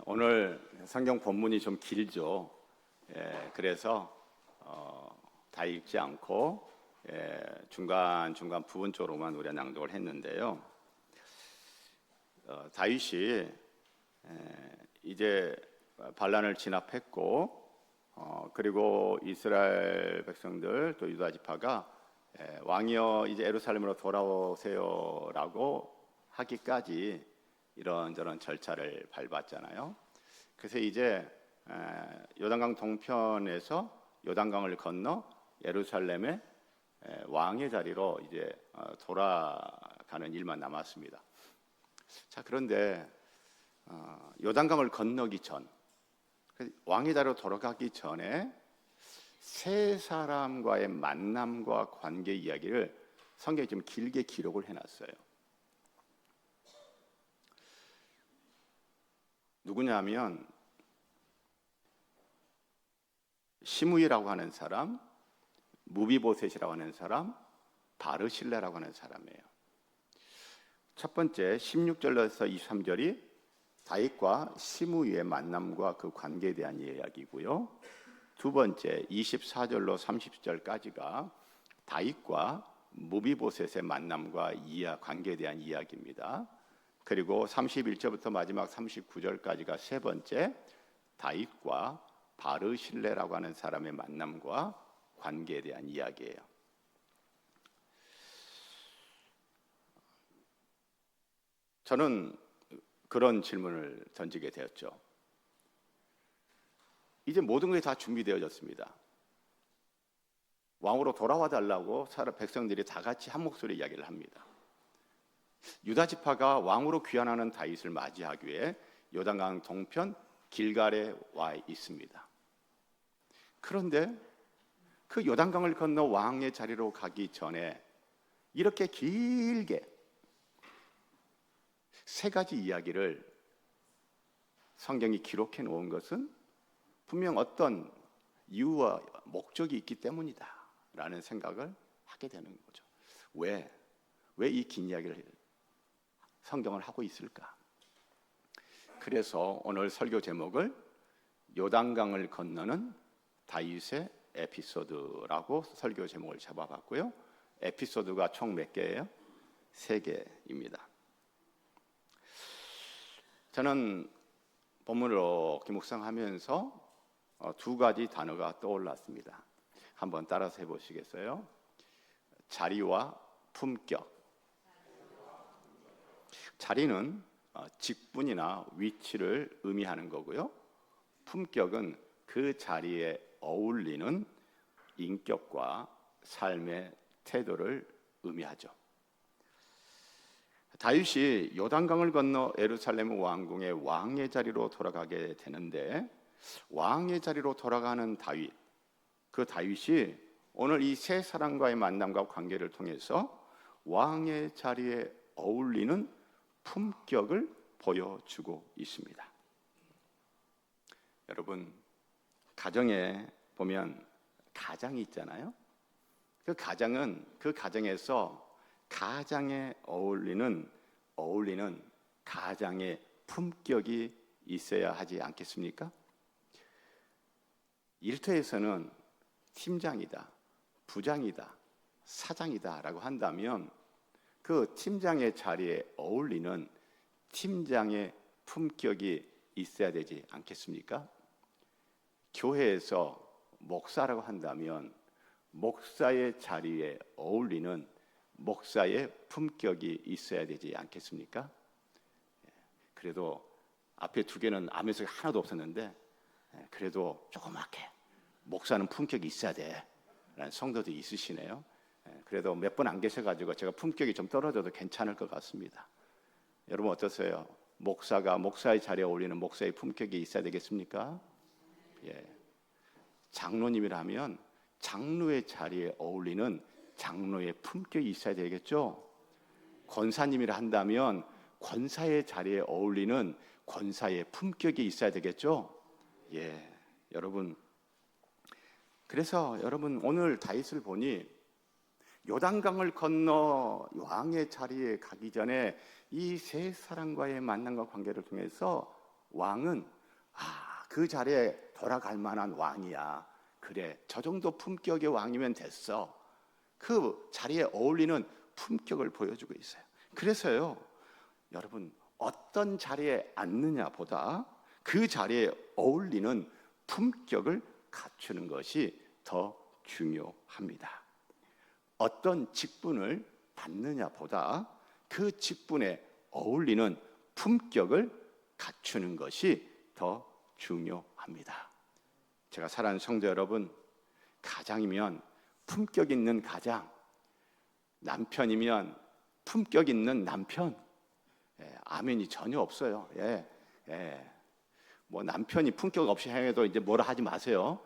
오늘 성경 본문이 좀 길죠. 그래서 다 읽지 않고 중간 부분 쪽으로만 우리가 낭독을 했는데요. 다윗이 이제 반란을 진압했고, 그리고 이스라엘 백성들 또 유다 지파가 왕이여 이제 예루살렘으로 돌아오세요라고 하기까지 이런저런 절차를 밟았잖아요. 그래서 이제 요단강 동편에서 요단강을 건너 예루살렘의 왕의 자리로 이제 돌아가는 일만 남았습니다. 자, 그런데 요단강을 건너기 전, 왕의 자리로 돌아가기 전에 세 사람과의 만남과 관계 이야기를 성경에 좀 길게 기록을 해놨어요. 누구냐면 시므이라고 하는 사람, 무비보셋이라고 하는 사람, 바르실레라고 하는 사람이에요. 첫 번째 16절에서 23절이 다윗과 시므이의 만남과 그 관계에 대한 이야기고요. 두 번째 24절로 30절까지가 다윗과 무비보셋의 만남과 관계에 대한 이야기입니다. 그리고 31절부터 마지막 39절까지가 세 번째 다윗과 바르실레라고 하는 사람의 만남과 관계에 대한 이야기예요. 저는 그런 질문을 던지게 되었죠. 이제 모든 것이 다 준비되어졌습니다. 왕으로 돌아와 달라고 백성들이 다 같이 한 목소리 이야기를 합니다. 유다 지파가 왕으로 귀환하는 다윗을 맞이하기 위해 요단강 동편 길갈에 와 있습니다. 그런데 그 요단강을 건너 왕의 자리로 가기 전에 이렇게 길게 세 가지 이야기를 성경이 기록해 놓은 것은 분명 어떤 이유와 목적이 있기 때문이다 라는 생각을 하게 되는 거죠. 왜 이 긴 이야기를 성경을 하고 있을까? 그래서 오늘 설교 제목을 요단강을 건너는 다윗의 에피소드라고 설교 제목을 잡아봤고요. 에피소드가 총 몇 개예요? 3개입니다. 저는 본문으로 묵상하면서 두 가지 단어가 떠올랐습니다. 한번 따라서 해보시겠어요? 자리와 품격. 자리는 직분이나 위치를 의미하는 거고요. 품격은 그 자리에 어울리는 인격과 삶의 태도를 의미하죠. 다윗이 요단강을 건너 예루살렘 왕궁의 왕의 자리로 돌아가게 되는데, 왕의 자리로 돌아가는 다윗, 그 다윗이 오늘 이 세 사람과의 만남과 관계를 통해서 왕의 자리에 어울리는 품격을 보여주고 있습니다. 여러분, 가정에 보면 가장이 있잖아요. 그 가정에서 가장에 어울리는 가장의 품격이 있어야 하지 않겠습니까? 일터에서는 팀장이다, 부장이다, 사장이다 라고 한다면 그 팀장의 자리에 어울리는 팀장의 품격이 있어야 되지 않겠습니까? 교회에서 목사라고 한다면 목사의 자리에 어울리는 목사의 품격이 있어야 되지 않겠습니까? 그래도 앞에 두 개는 아멘 소리 하나도 없었는데, 그래도 조그맣게 목사는 품격이 있어야 돼 라는 성도도 있으시네요. 그래도 몇 분 안 계셔가지고 제가 품격이 좀 떨어져도 괜찮을 것 같습니다. 여러분 어떠세요? 목사가 목사의 자리에 어울리는 목사의 품격이 있어야 되겠습니까? 장로님이라면 장로의 자리에 어울리는 장로의 품격이 있어야 되겠죠? 권사님이라 한다면 권사의 자리에 어울리는 권사의 품격이 있어야 되겠죠? 여러분, 그래서 여러분 오늘 다윗을 보니 요단강을 건너 왕의 자리에 가기 전에 이 세 사람과의 만남과 관계를 통해서 왕은 그 자리에 돌아갈 만한 왕이야. 그래, 저 정도 품격의 왕이면 됐어. 그 자리에 어울리는 품격을 보여주고 있어요. 그래서요, 여러분, 어떤 자리에 앉느냐 보다 그 자리에 어울리는 품격을 갖추는 것이 더 중요합니다. 어떤 직분을 받느냐 보다 그 직분에 어울리는 품격을 갖추는 것이 더 중요합니다. 제가 사랑하는 성도 여러분, 가장이면 품격 있는 가장, 남편이면 품격 있는 남편. 아멘이 전혀 없어요. 뭐 남편이 품격 없이 행해도 이제 뭐라 하지 마세요.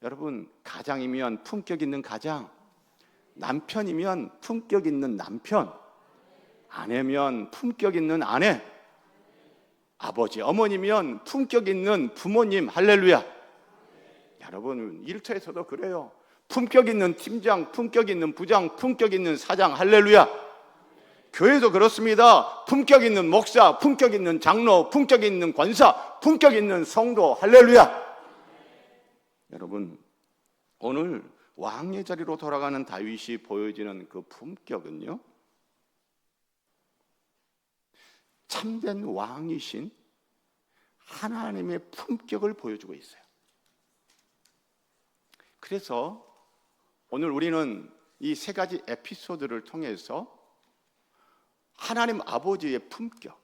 여러분, 가장이면 품격 있는 가장, 남편이면 품격 있는 남편, 아내면 품격 있는 아내, 아버지, 어머니면 품격 있는 부모님. 할렐루야. 여러분, 일터에서도 그래요. 품격 있는 팀장, 품격 있는 부장, 품격 있는 사장. 할렐루야. 교회도 그렇습니다. 품격 있는 목사, 품격 있는 장로, 품격 있는 권사, 품격 있는 성도. 할렐루야. 여러분, 오늘 왕의 자리로 돌아가는 다윗이 보여지는 그 품격은요, 참된 왕이신 하나님의 품격을 보여주고 있어요. 그래서 오늘 우리는 이 세 가지 에피소드를 통해서 하나님 아버지의 품격,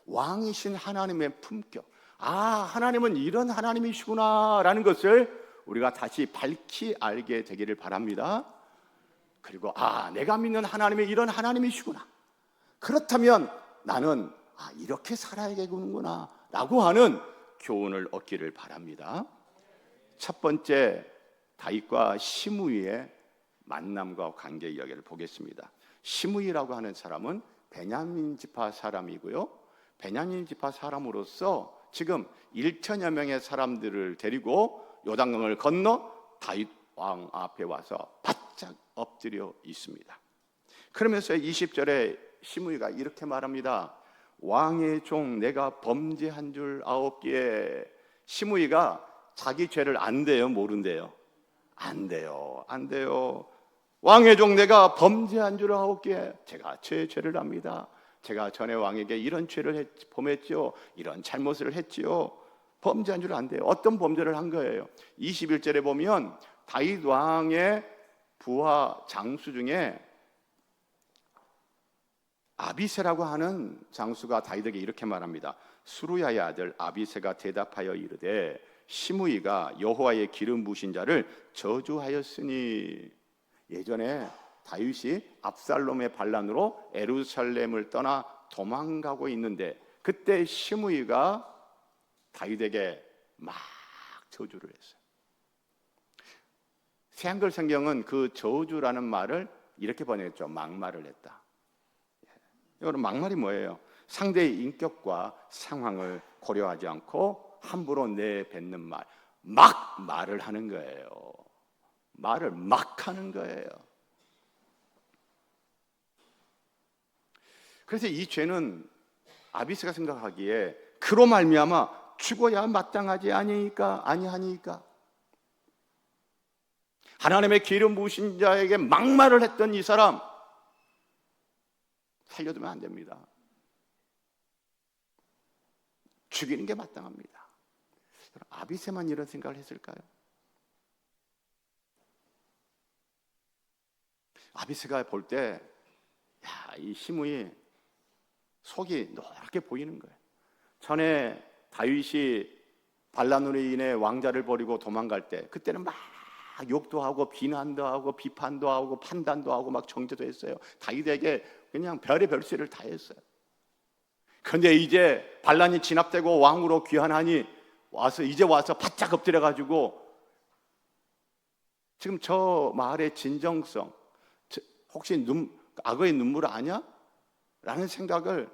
왕이신 하나님의 품격, 하나님은 이런 하나님이시구나라는 것을 우리가 다시 밝히 알게 되기를 바랍니다. 그리고 내가 믿는 하나님이 이런 하나님이시구나, 그렇다면 나는 이렇게 살아야겠구나 라고 하는 교훈을 얻기를 바랍니다. 첫 번째, 다윗과 시므이의 만남과 관계 이야기를 보겠습니다. 시므이라고 하는 사람은 베냐민 지파 사람이고요, 베냐민 지파 사람으로서 지금 1천여 명의 사람들을 데리고 요단강을 건너 다윗 왕 앞에 와서 바짝 엎드려 있습니다. 그러면서 20절에 시므이가 이렇게 말합니다. 왕의 종 내가 범죄한 줄 아옵기에. 시므이가 자기 죄를 안대요, 모른대요? 안 돼요. 왕의 종 내가 범죄한 줄 아옵기에. 제가 제 죄를 압니다. 제가 전에 왕에게 이런 죄를 범했지요, 이런 잘못을 했지요. 범죄한 줄 안 돼요. 어떤 범죄를 한 거예요? 21절에 보면 다윗 왕의 부하 장수 중에 아비새라고 하는 장수가 다윗에게 이렇게 말합니다. 수루야의 아들 아비새가 대답하여 이르되 시므이가 여호와의 기름 부으신 자를 저주하였으니. 예전에 다윗이 압살롬의 반란으로 예루살렘을 떠나 도망가고 있는데 그때 시므이가 다윗에게 막 저주를 했어요. 새한글 성경은 그 저주라는 말을 이렇게 번역했죠. 막말을 했다. 여러분, 막말이 뭐예요? 상대의 인격과 상황을 고려하지 않고 함부로 내뱉는 말, 막 말을 하는 거예요. 말을 막 하는 거예요. 그래서 이 죄는 아비새가 생각하기에 그로 말미암아 죽어야 마땅하지 아니하니까. 하나님의 기름 부으신 자에게 막말을 했던 이 사람 살려두면 안 됩니다. 죽이는 게 마땅합니다. 아비새만 이런 생각을 했을까요? 아비새가 볼 때 이 시므이 속이 노랗게 보이는 거예요. 전에 다윗이 반란으로 인해 왕자를 버리고 도망갈 때 그때는 막 욕도 하고 비난도 하고 비판도 하고 판단도 하고 막 정죄도 했어요. 다윗에게 그냥 별의 죄를 다 했어요. 그런데 이제 반란이 진압되고 왕으로 귀환하니 이제 와서 바짝 엎드려 가지고 지금 저 말의 진정성, 혹시 악어의 눈물 아냐? 라는 생각을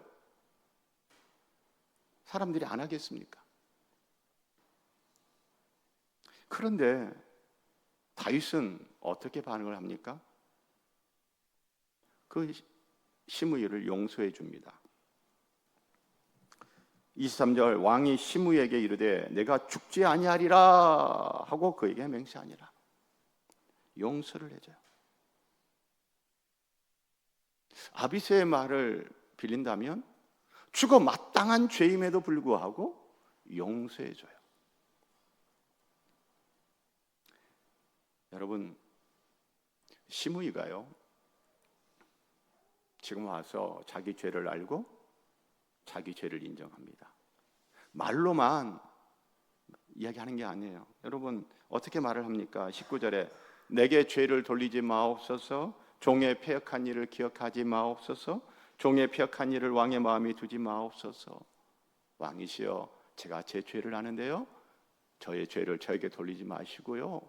사람들이 안 하겠습니까? 그런데 다윗은 어떻게 반응을 합니까? 그 시므이를 용서해 줍니다. 23절 왕이 시므에게 이르되 내가 죽지 아니하리라 하고 그에게 맹세하니라. 용서를 해줘요. 아비새의 말을 빌린다면 죽어 마땅한 죄임에도 불구하고 용서해줘요. 여러분, 시므이가요 지금 와서 자기 죄를 알고 자기 죄를 인정합니다. 말로만 이야기하는 게 아니에요. 여러분 어떻게 말을 합니까? 19절에 내게 죄를 돌리지 마옵소서, 종의 패역한 일을 기억하지 마옵소서, 종의 패역한 일을 왕의 마음에 두지 마옵소서. 왕이시여, 제가 제 죄를 아는데요, 저의 죄를 저에게 돌리지 마시고요,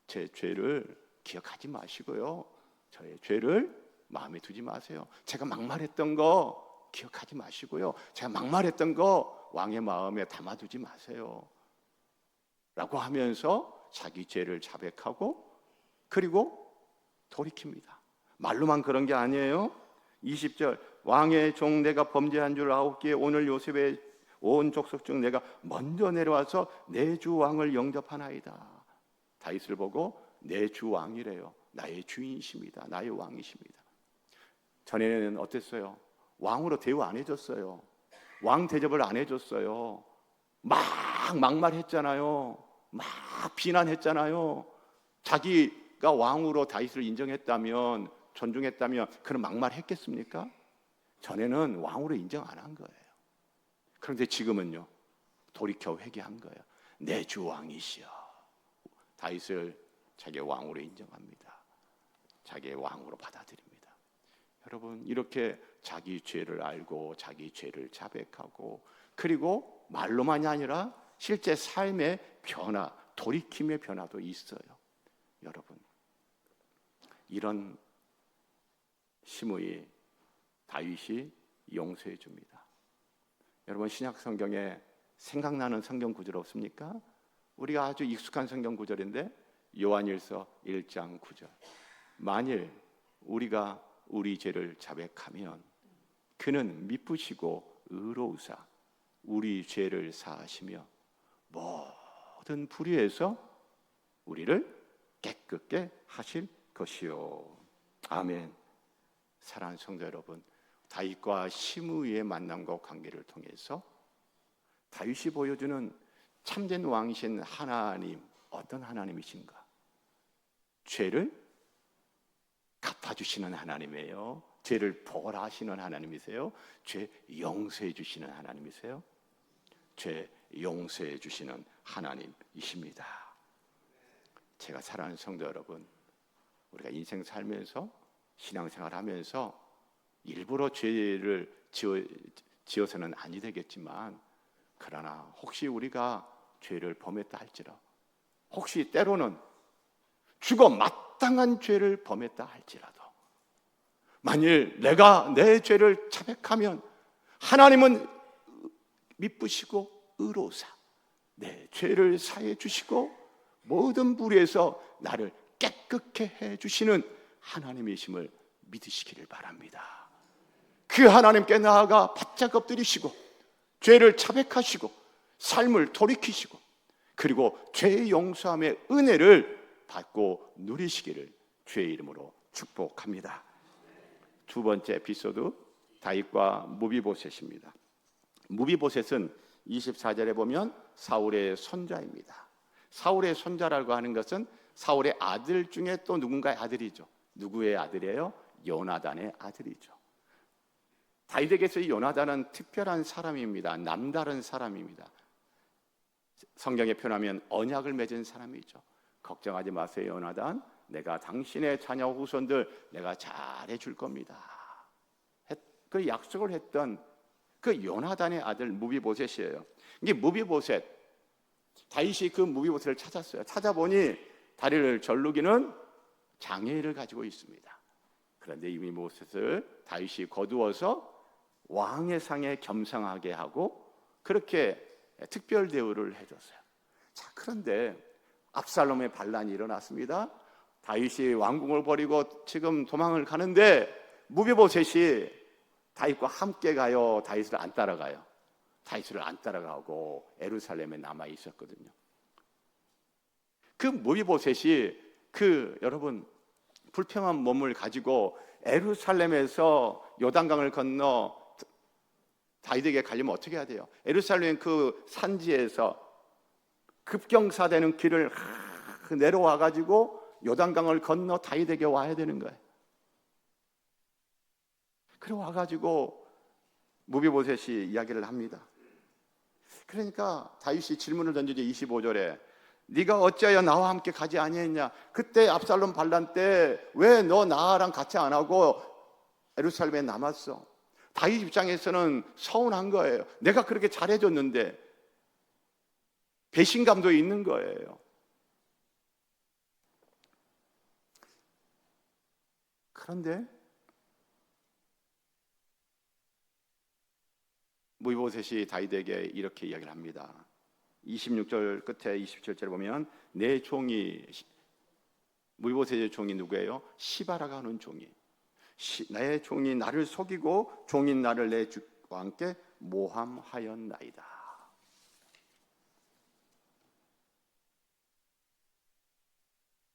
제 죄를 기억하지 마시고요, 저의 죄를 마음에 두지 마세요. 제가 막말했던 거 기억하지 마시고요, 제가 막말했던 거 왕의 마음에 담아두지 마세요 라고 하면서 자기 죄를 자백하고 그리고 돌이킵니다. 말로만 그런 게 아니에요. 20절 왕의 종 내가 범죄한 줄 아옵기에 오늘 요셉의 온 족속 중 내가 먼저 내려와서 내 주 왕을 영접하나이다. 다윗을 보고 내 주 왕이래요. 나의 주인이십니다. 나의 왕이십니다. 전에는 어땠어요? 왕으로 대우 안 해줬어요. 왕 대접을 안 해줬어요. 막 막말했잖아요. 막 비난했잖아요. 자기가 왕으로 다윗을 인정했다면, 존중했다면 그런 막말했겠습니까? 전에는 왕으로 인정 안 한 거예요. 그런데 지금은요, 돌이켜 회개한 거예요. 내 주 왕이시여. 다윗을 자기의 왕으로 인정합니다. 자기의 왕으로 받아들입니다. 여러분, 이렇게 자기 죄를 알고 자기 죄를 자백하고 그리고 말로만이 아니라 실제 삶의 변화, 돌이킴의 변화도 있어요. 여러분, 이런 시므이 다윗이 용서해 줍니다. 여러분, 신약 성경에 생각나는 성경 구절 없습니까? 우리가 아주 익숙한 성경 구절인데 요한일서 1장 9절 만일 우리가 우리 죄를 자백하면 그는 미쁘시고 의로우사 우리 죄를 사하시며 모든 불의에서 우리를 깨끗게 하실 것이요. 아멘. 사랑하는 성도 여러분, 다윗과 시므이의 만남과 관계를 통해서 다윗이 보여주는 참된 왕이신 하나님, 어떤 하나님이신가? 죄를 갚아주시는 하나님이에요. 죄를 벌하시는 하나님이세요. 죄 용서해 주시는 하나님이세요. 죄 용서해 주시는 하나님이십니다. 제가 사랑하는 성도 여러분, 우리가 인생 살면서 신앙생활 하면서 일부러 죄를 지어서는 아니 되겠지만, 그러나 혹시 우리가 죄를 범했다 할지라도, 혹시 때로는 죽어 마땅한 죄를 범했다 할지라도, 만일 내가 내 죄를 자백하면 하나님은 미쁘시고 의로우사 내 죄를 사해 주시고 모든 불의에서 나를 깨끗게 해 주시는 하나님이심을 믿으시기를 바랍니다. 그 하나님께 나아가 바짝 엎드리시고 죄를 자백하시고 삶을 돌이키시고 그리고 죄의 용서함의 은혜를 받고 누리시기를 주의 이름으로 축복합니다. 두 번째 에피소드, 다윗과 무비보셋입니다. 무비보셋은 24절에 보면 사울의 손자입니다. 사울의 손자라고 하는 것은 사울의 아들 중에 또 누군가의 아들이죠. 누구의 아들이에요? 요나단의 아들이죠. 다윗에게서 요나단은 특별한 사람입니다. 남다른 사람입니다. 성경에 표현하면 언약을 맺은 사람이죠. 걱정하지 마세요, 요나단. 내가 당신의 자녀 후손들 내가 잘해 줄 겁니다. 그 약속을 했던 그 요나단의 아들 무비보셋이에요. 이게 무비보셋, 다윗이 그 무비보셋을 찾았어요. 찾아보니 다리를 절르기는 장애를 가지고 있습니다. 그런데 이 무비보셋을 다윗이 거두어서 왕의 상에 겸상하게 하고 그렇게 특별 대우를 해줬어요. 자, 그런데 압살롬의 반란이 일어났습니다. 다윗이 왕궁을 버리고 지금 도망을 가는데 무비보셋이 다윗과 함께 가요, 다윗을 안 따라가요? 다윗을 안 따라가고 예루살렘에 남아 있었거든요. 그 무비보셋이 여러분 불평한 몸을 가지고 예루살렘에서 요단강을 건너 다윗에게 가려면 어떻게 해야 돼요? 예루살렘 그 산지에서 급경사되는 길을 내려와 가지고 요단강을 건너 다윗에게 와야 되는 거예요. 그래 와 가지고 무비보셋이 이야기를 합니다. 그러니까 다윗이 질문을 던지죠. 25절에 네가 어찌하여 나와 함께 가지 아니했냐? 그때 압살롬 반란 때 왜 너 나랑 같이 안 하고 예루살렘에 남았어? 다윗 입장에서는 서운한 거예요. 내가 그렇게 잘해줬는데 배신감도 있는 거예요. 그런데 무비보셋이 다윗에게 이렇게 이야기를 합니다. 26절 끝에 27절에 보면 내 종이, 무비보셋의 종이 누구예요? 시바라가 하는 종이, 내 종이 나를 속이고 종인 나를 내 주와 함께 모함하였나이다.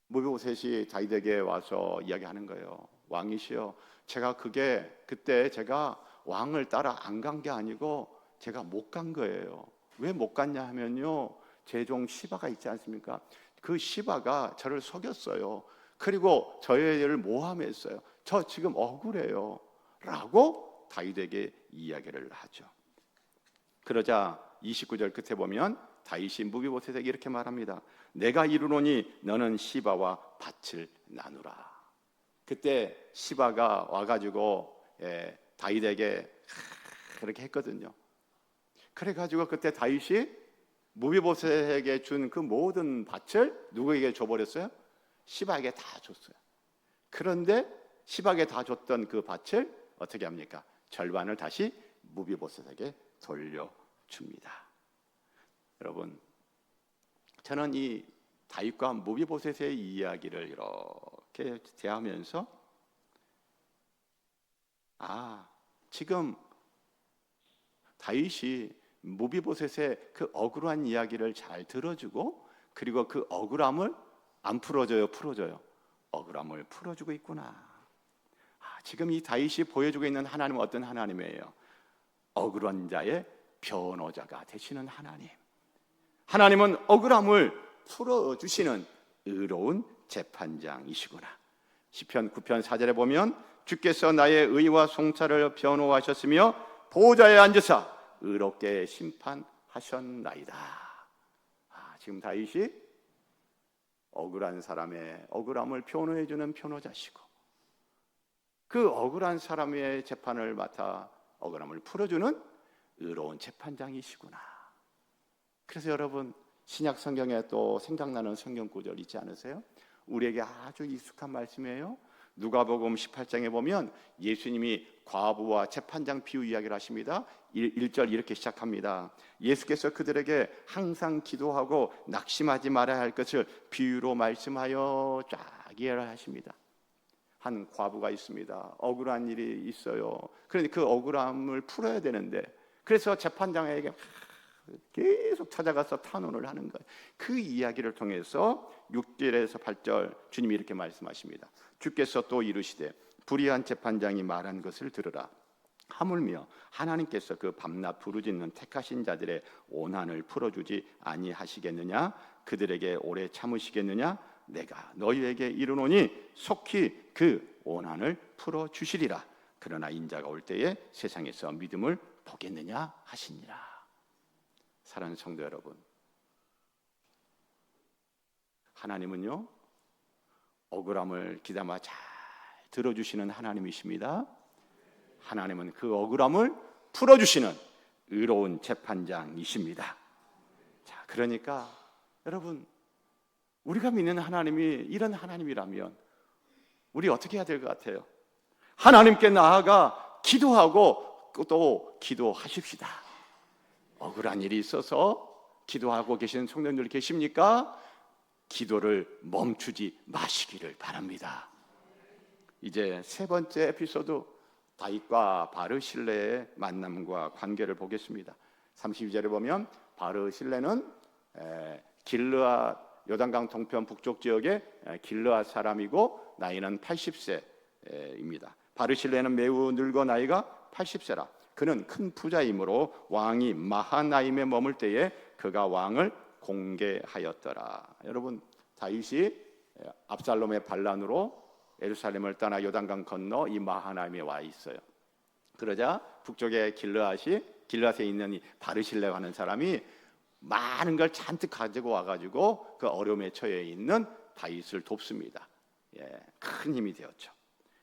무비보셋이 다윗에게 와서 이야기하는 거예요. 왕이시여, 제가 그때 제가 왕을 따라 안 간 게 아니고 제가 못 간 거예요. 왜 못 갔냐 하면요, 제 종 시바가 있지 않습니까? 그 시바가 저를 속였어요. 그리고 저희를 모함했어요. 저 지금 억울해요 라고 다윗에게 이야기를 하죠. 그러자 29절 끝에 보면 다윗이 무비보셋에게 이렇게 말합니다. 내가 이르노니 너는 시바와 밭을 나누라. 그때 시바가 와가지고 다윗에게 그렇게 했거든요. 그래가지고 그때 다윗이 무비보셋에게 준 그 모든 밭을 누구에게 줘버렸어요? 시바에게 다 줬어요. 그런데 시바에게 다 줬던 그 밭을 어떻게 합니까? 절반을 다시 무비보셋에게 돌려줍니다. 여러분, 저는 이 다윗과 무비보셋의 이야기를 이렇게 대하면서 지금 다윗이 무비보셋의 그 억울한 이야기를 잘 들어주고, 그리고 그 억울함을 안 풀어줘요, 풀어줘요? 억울함을 풀어주고 있구나. 지금 이 다윗이 보여주고 있는 하나님은 어떤 하나님이에요? 억울한 자의 변호자가 되시는 하나님. 하나님은 억울함을 풀어주시는 의로운 재판장이시구나. 시편 9편 4절에 보면 주께서 나의 의와 송사를 변호하셨으며 보좌에 앉으사 의롭게 심판하셨나이다. 지금 다윗이 억울한 사람의 억울함을 변호해주는 변호자시고, 그 억울한 사람의 재판을 맡아 억울함을 풀어주는 의로운 재판장이시구나. 그래서 여러분, 신약 성경에 또 생각나는 성경 구절 있지 않으세요? 우리에게 아주 익숙한 말씀이에요. 누가복음 18장에 보면 예수님이 과부와 재판장 비유 이야기를 하십니다. 1절 이렇게 시작합니다. 예수께서 그들에게 항상 기도하고 낙심하지 말아야 할 것을 비유로 말씀하여 쫙 이해를 하십니다. 한 과부가 있습니다. 억울한 일이 있어요. 그런데 그 억울함을 풀어야 되는데, 그래서 재판장에게 계속 찾아가서 탄원을 하는 거예요. 그 이야기를 통해서 6절에서 8절 주님이 이렇게 말씀하십니다. 주께서 또 이르시되 불의한 재판장이 말한 것을 들으라. 하물며 하나님께서 그 밤낮 부르짖는 택하신 자들의 오난을 풀어주지 아니하시겠느냐? 그들에게 오래 참으시겠느냐? 내가 너희에게 이르노니 속히 그 오난을 풀어주시리라. 그러나 인자가 올 때에 세상에서 믿음을 보겠느냐 하시니라. 사랑하는 성도 여러분, 하나님은요, 억울함을 귀담아 잘 들어주시는 하나님이십니다. 하나님은 그 억울함을 풀어주시는 의로운 재판장이십니다. 자, 그러니까 여러분, 우리가 믿는 하나님이 이런 하나님이라면 우리 어떻게 해야 될 것 같아요? 하나님께 나아가 기도하고 또 기도하십시다. 억울한 일이 있어서 기도하고 계시는 성도님들 계십니까? 기도를 멈추지 마시기를 바랍니다. 이제 세 번째 에피소드, 다윗과 바르실레의 만남과 관계를 보겠습니다. 32절에 보면 바르실레는 길르앗 요단강 동편 북쪽 지역의 길르앗 사람이고 나이는 80세입니다. 바르실레는 매우 늙어 나이가 80세라. 그는 큰 부자이므로 왕이 마하나임에 머물 때에 그가 왕을 공개하였더라. 여러분, 다윗이 압살롬의 반란으로 예루살렘을 떠나 요단강 건너 이 마하나임에 와 있어요. 그러자 북쪽에 길르앗에 있는 이 바르실레가 하는 사람이 많은 걸 잔뜩 가지고 와가지고 그 어려움에 처해 있는 다윗을 돕습니다. 큰 힘이 되었죠.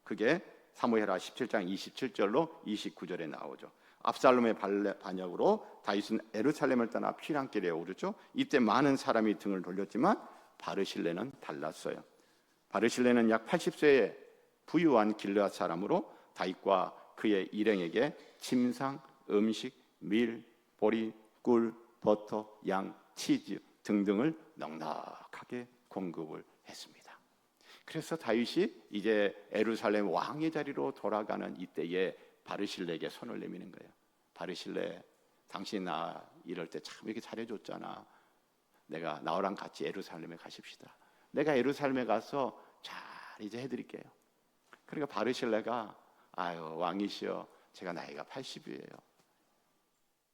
그게 사무엘하 17장 27절로 29절에 나오죠. 압살롬의 반역으로 다윗은 예루살렘을 떠나 피난길에 오르죠. 이때 많은 사람이 등을 돌렸지만 바르실레는 달랐어요. 바르실레는 약 80세의 부유한 길르앗 사람으로 다윗과 그의 일행에게 침상, 음식, 밀, 보리, 꿀, 버터, 양, 치즈 등등을 넉넉하게 공급을 했습니다. 그래서 다윗이 이제 예루살렘 왕의 자리로 돌아가는 이때에 바르실레에게 손을 내미는 거예요. 바르실레, 당신 나 이럴 때 참 이렇게 잘해줬잖아. 내가 나랑 같이 예루살렘에 가십시다. 내가 예루살렘에 가서 잘 이제 해드릴게요. 그러니까 바르실레가 아유 왕이시여, 제가 나이가 80이에요.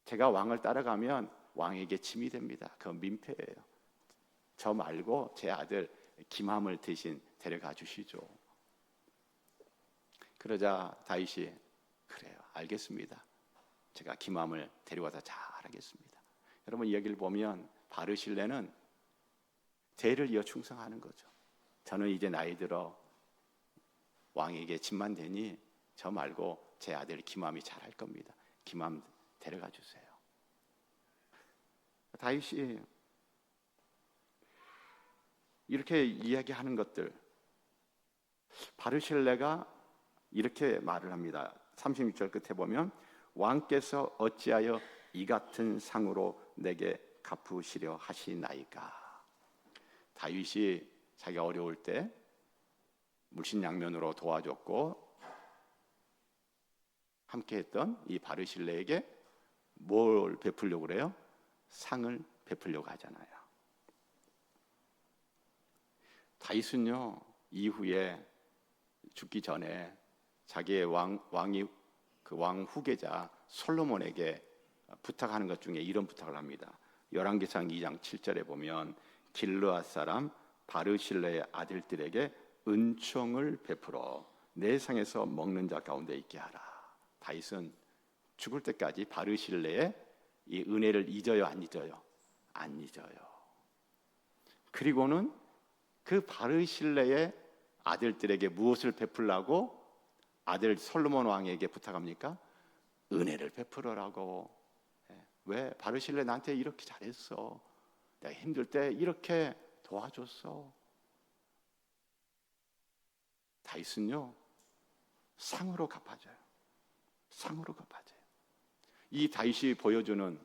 제가 왕을 따라가면 왕에게 짐이 됩니다. 그건 민폐예요. 저 말고 제 아들 김함을 대신 데려가 주시죠. 그러자 다윗이 그래요, 알겠습니다. 제가 김함을 데려와서 잘하겠습니다. 여러분, 이 얘기를 보면 바르실레는 대를 이어 충성하는 거죠. 저는 이제 나이 들어 왕에게 짐만 되니 저 말고 제 아들 김함이 잘할 겁니다. 김함 데려가 주세요. 다윗이 이렇게 이야기하는 것들, 바르실레가 이렇게 말을 합니다. 36절 끝에 보면 왕께서 어찌하여 이 같은 상으로 내게 갚으시려 하시나이까. 다윗이 자기가 어려울 때 물신양면으로 도와줬고 함께했던 이 바르실레에게 뭘 베풀려고 그래요? 상을 베풀려고 하잖아요. 다윗은요, 이후에 죽기 전에 자기의 왕이 그 왕 후계자 솔로몬에게 부탁하는 것 중에 이런 부탁을 합니다. 열왕기상 2장 7절에 보면 길르앗 사람 바르실레의 아들들에게 은총을 베풀어 내 상에서 먹는 자 가운데 있게 하라. 다윗은 죽을 때까지 바르실레의 이 은혜를 잊어요, 안 잊어요? 안 잊어요. 그리고는 그 바르실레의 아들들에게 무엇을 베풀라고 아들 솔로몬 왕에게 부탁합니까? 은혜를 베풀어라고. 왜? 바르실레 나한테 이렇게 잘했어. 내가 힘들 때 이렇게 도와줬어. 다윗은요, 상으로 갚아줘요. 상으로 갚아줘요. 이 다윗이 보여주는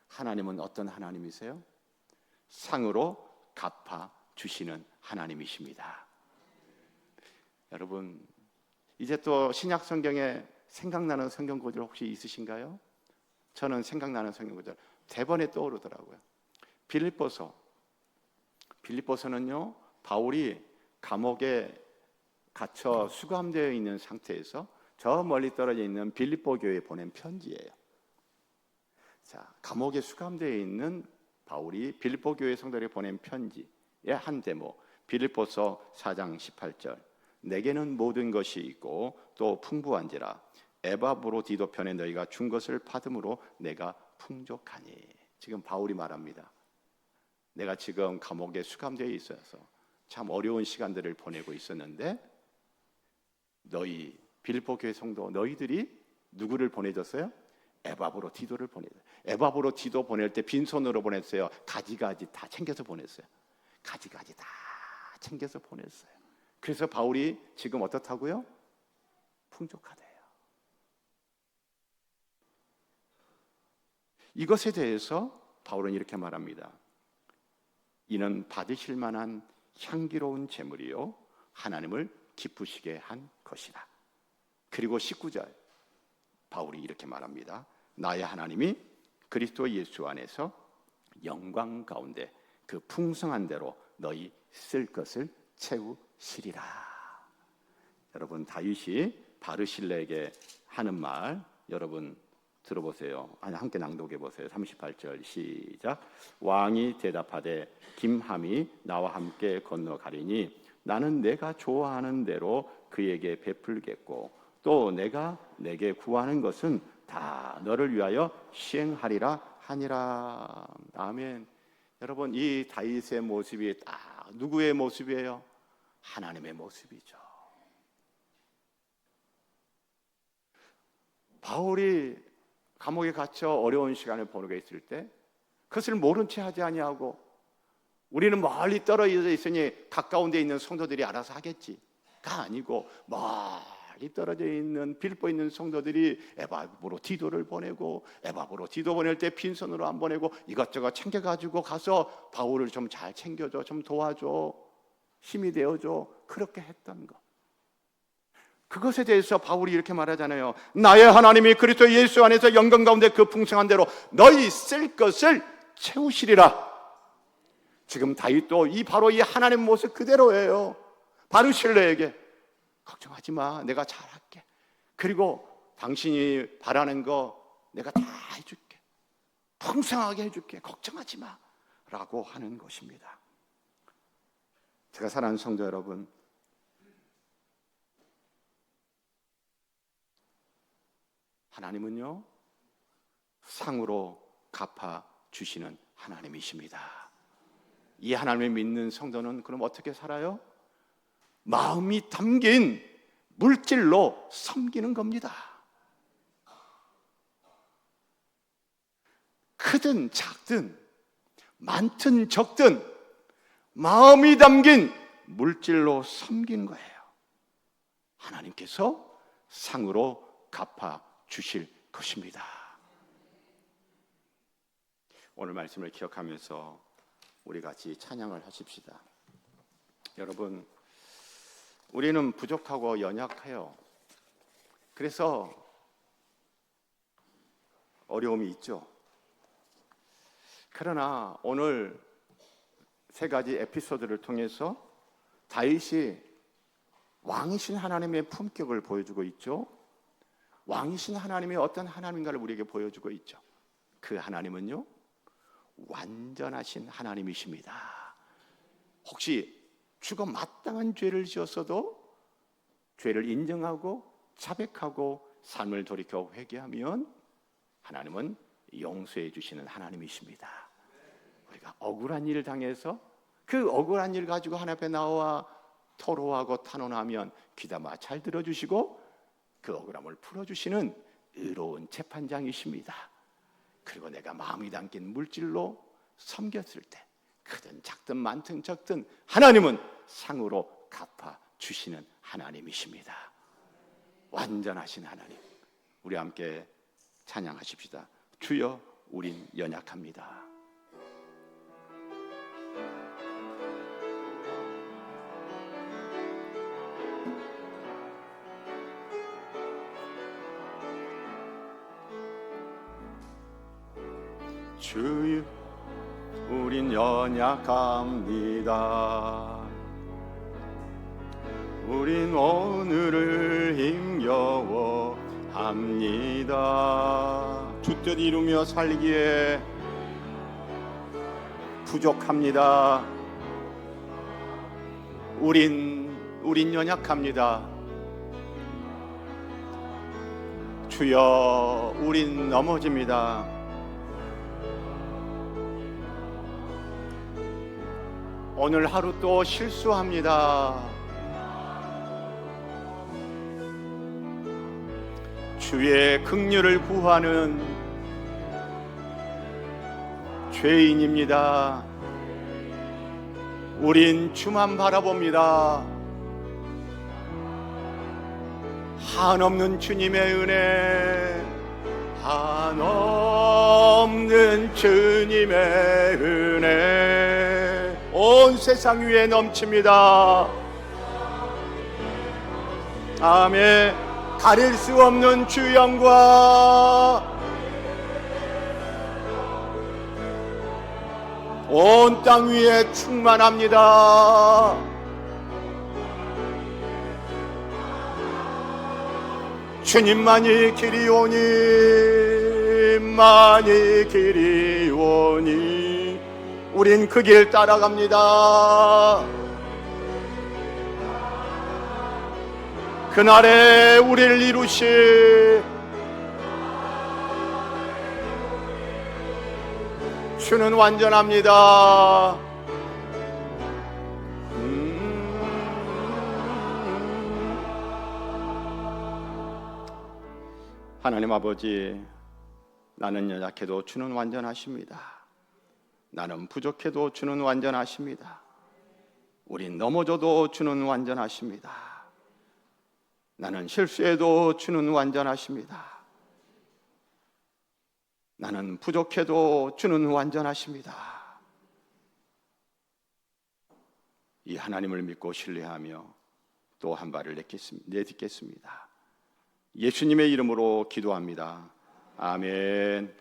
하나님은 어떤 하나님이세요? 상으로 갚아주시는 하나님이십니다. 여러분, 이제 또 신약 성경에 생각나는 성경 구절 혹시 있으신가요? 저는 생각나는 성경 구절 대번에 떠오르더라고요. 빌립보서는요, 바울이 감옥에 갇혀 수감되어 있는 상태에서 저 멀리 떨어져 있는 빌립보 교회에 보낸 편지예요. 자, 감옥에 수감되어 있는 바울이 빌립보 교회 성도에게 보낸 편지의 한 대목, 빌립보서 4장 18절. 내게는 모든 것이 있고 또 풍부한지라 에바브로디도 편에 너희가 준 것을 받음으로 내가 풍족하니. 지금 바울이 말합니다. 내가 지금 감옥에 수감되어 있어서 참 어려운 시간들을 보내고 있었는데 너희 빌립보 교회 성도 너희들이 누구를 보내줬어요? 에바브로디도를 보내줬어요. 에바브로디도 보낼 때 빈손으로 보냈어요? 가지가지 다 챙겨서 보냈어요? 가지가지 다 챙겨서 보냈어요. 그래서 바울이 지금 어떻다고요? 풍족하대요. 이것에 대해서 바울은 이렇게 말합니다. 이는 받으실 만한 향기로운 제물이요 하나님을 기쁘시게 한 것이다. 그리고 19절 바울이 이렇게 말합니다. 나의 하나님이 그리스도 예수 안에서 영광 가운데 그 풍성한 대로 너희 쓸 것을 채우시리라. 여러분, 다윗이 바르실레에게 하는 말 여러분 들어보세요. 함께 낭독해 보세요. 38절 시작. 왕이 대답하되 김함이 나와 함께 건너가리니 나는 내가 좋아하는 대로 그에게 베풀겠고 또 내가 내게 구하는 것은 다 너를 위하여 시행하리라 하니라. 아멘. 여러분, 이 다윗의 모습이 딱 누구의 모습이에요? 하나님의 모습이죠. 바울이 감옥에 갇혀 어려운 시간을 보내고 있을 때 그것을 모른 채 하지 아니하고 우리는 멀리 떨어져 있으니 가까운 데 있는 성도들이 알아서 하겠지가 아니고 멀리 떨어져 있는 빌보 있는 성도들이 에바브로 디도를 보내고 에바브로 디도 보낼 때 빈손으로 안 보내고 이것저것 챙겨가지고 가서 바울을 좀 잘 챙겨줘, 좀 도와줘, 힘이 되어줘, 그렇게 했던 것. 그것에 대해서 바울이 이렇게 말하잖아요. 나의 하나님이 그리스도 예수 안에서 영광 가운데 그 풍성한 대로 너희 쓸 것을 채우시리라. 지금 다윗도 바로 이 하나님의 모습 그대로예요. 바르실레에게 걱정하지 마, 내가 잘할게. 그리고 당신이 바라는 거 내가 다 해줄게. 풍성하게 해줄게. 걱정하지 마 라고 하는 것입니다. 제가 사랑하는 성도 여러분, 하나님은요 상으로 갚아주시는 하나님이십니다. 이 하나님을 믿는 성도는 그럼 어떻게 살아요? 마음이 담긴 물질로 섬기는 겁니다. 크든 작든 많든 적든 마음이 담긴 물질로 섬기는 거예요. 하나님께서 상으로 갚아주실 것입니다. 오늘 말씀을 기억하면서 우리 같이 찬양을 하십시다. 여러분, 우리는 부족하고 연약해요. 그래서 어려움이 있죠. 그러나 오늘 세 가지 에피소드를 통해서 다윗이 왕이신 하나님의 품격을 보여주고 있죠. 왕이신 하나님이 어떤 하나님인가를 우리에게 보여주고 있죠. 그 하나님은요 완전하신 하나님이십니다. 혹시 죽어 마땅한 죄를 지었어도 죄를 인정하고 자백하고 삶을 돌이켜 회개하면 하나님은 용서해 주시는 하나님이십니다. 우리가 억울한 일을 당해서 그 억울한 일 가지고 하나님 앞에 나와 토로하고 탄원하면 귀담아 잘 들어주시고 그 억울함을 풀어주시는 의로운 재판장이십니다. 그리고 내가 마음이 담긴 물질로 섬겼을 때 크든 작든 많든 적든 하나님은 상으로 갚아주시는 하나님이십니다. 완전하신 하나님, 우리 함께 찬양하십시다. 주여 우린 연약합니다. 주여 우린 연약합니다. 우린 오늘을 힘겨워합니다. 주뜻 이루며 살기에 부족합니다. 우린 연약합니다. 주여 우린 넘어집니다. 오늘 하루 또 실수합니다. 주의 긍휼을 구하는 죄인입니다. 우린 주만 바라봅니다. 한없는 주님의 은혜, 한없는 주님의 은혜 온 세상 위에 넘칩니다. 아멘. 가릴 수 없는 주 영광, 온 땅 위에 충만합니다. 주님만이 길이오니 만이 길이오니 우린 그 길 따라갑니다. 그날에 우리를 이루실 주는 완전합니다. 하나님 아버지, 나는 연약해도 주는 완전하십니다. 나는 부족해도 주는 완전하십니다. 우린 넘어져도 주는 완전하십니다. 나는 실수해도 주는 완전하십니다. 나는 부족해도 주는 완전하십니다. 이 하나님을 믿고 신뢰하며 또 한 발을 내딛겠습니다. 예수님의 이름으로 기도합니다. 아멘.